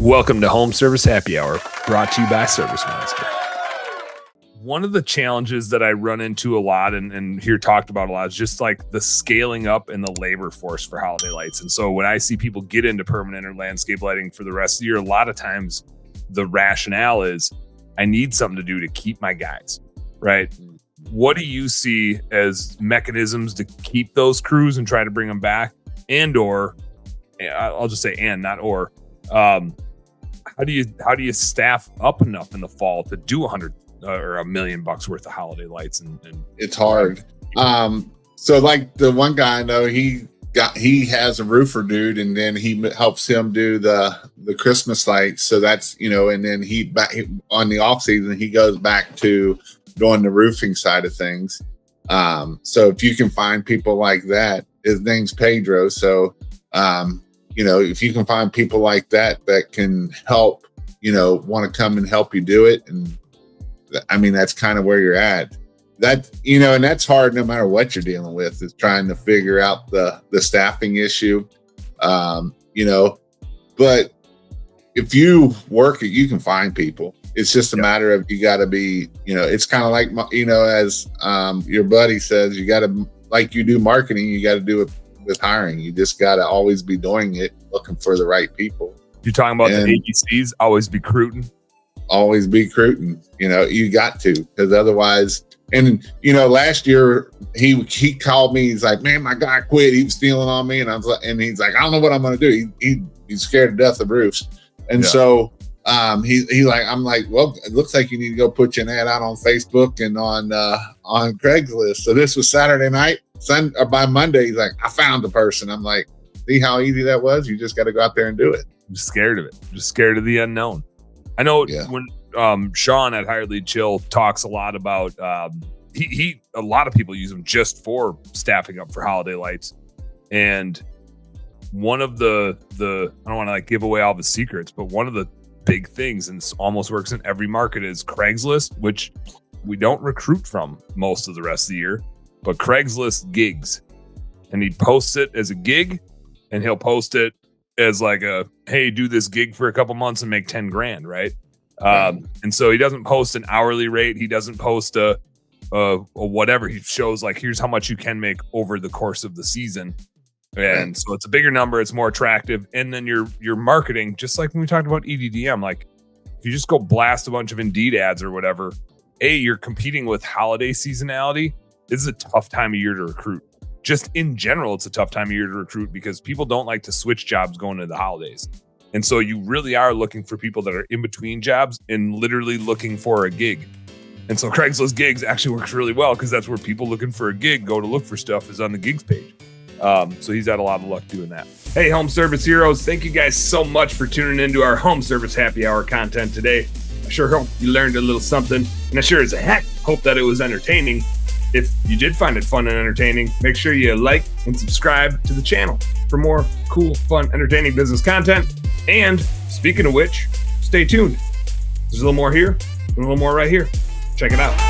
Welcome to Home Service Happy Hour, brought to you by Service Monster. One of the challenges that I run into a lot and hear talked about a lot is just like the scaling up and the labor force for holiday lights. And so when I see people get into permanent or landscape lighting for the rest of the year, a lot of times the rationale is I need something to do to keep my guys, right? What do you see as mechanisms to keep those crews and try to bring them back? And or, I'll just say and, not or, how do you staff up enough in the fall to do $100 or $1 million worth of holiday lights? And it's hard. So like the one guy I know, he has a roofer dude, and then he helps him do the Christmas lights. So that's, and then he on the off season, he goes back to doing the roofing side of things. So if you can find people like that, his name's Pedro. So, if you can find people like that can help, want to come and help you do it. And I mean, that's kind of where you're at. That, and that's hard no matter what you're dealing with, is trying to figure out the staffing issue. But if you work it, you can find people. It's just a matter of, you got to be, it's kind of like, as your buddy says, you got to, like you do marketing, you got to do it with hiring. You just got to always be doing it, looking for the right people. You're talking about the ABCs, always be recruiting. Always be recruiting. You got to, because otherwise, and last year he called me. He's like, "Man, my guy quit. He was stealing on me." And I was like, and he's like, "I don't know what I'm going to do." He's scared to death of roofs. And so I'm like, well, it looks like you need to go put your ad out on Facebook and on Craigslist. So this was Saturday night. By Monday, he's like, "I found the person." I'm like, see how easy that was? You just got to go out there and do it. I'm scared of it. Just scared of the unknown. I know when Sean at Hired Lead Chill talks a lot about a lot of people use them just for staffing up for holiday lights. And one of the I don't want to like give away all the secrets, but one of the big things, and this almost works in every market, is Craigslist, which we don't recruit from most of the rest of the year, but Craigslist gigs. And he posts it as a gig, and he'll post it as like a, hey, do this gig for a couple months and make 10 grand. Right. And so he doesn't post an hourly rate. He doesn't post a whatever. He shows like, here's how much you can make over the course of the season. And so it's a bigger number. It's more attractive. And then your marketing, just like when we talked about EDDM, like if you just go blast a bunch of Indeed ads or whatever, you're competing with holiday seasonality. This is a tough time of year to recruit. Just in general, it's a tough time of year to recruit because people don't like to switch jobs going into the holidays. And so you really are looking for people that are in between jobs and literally looking for a gig. And so Craigslist gigs actually works really well because that's where people looking for a gig go to look for stuff, is on the gigs page. So he's had a lot of luck doing that. Hey, Home Service Heroes, thank you guys so much for tuning into our Home Service Happy Hour content today. I sure hope you learned a little something, and I sure as heck hope that it was entertaining. If you did find it fun and entertaining, make sure you like and subscribe to the channel for more cool, fun, entertaining business content. And speaking of which, stay tuned. There's a little more here and a little more right here. Check it out.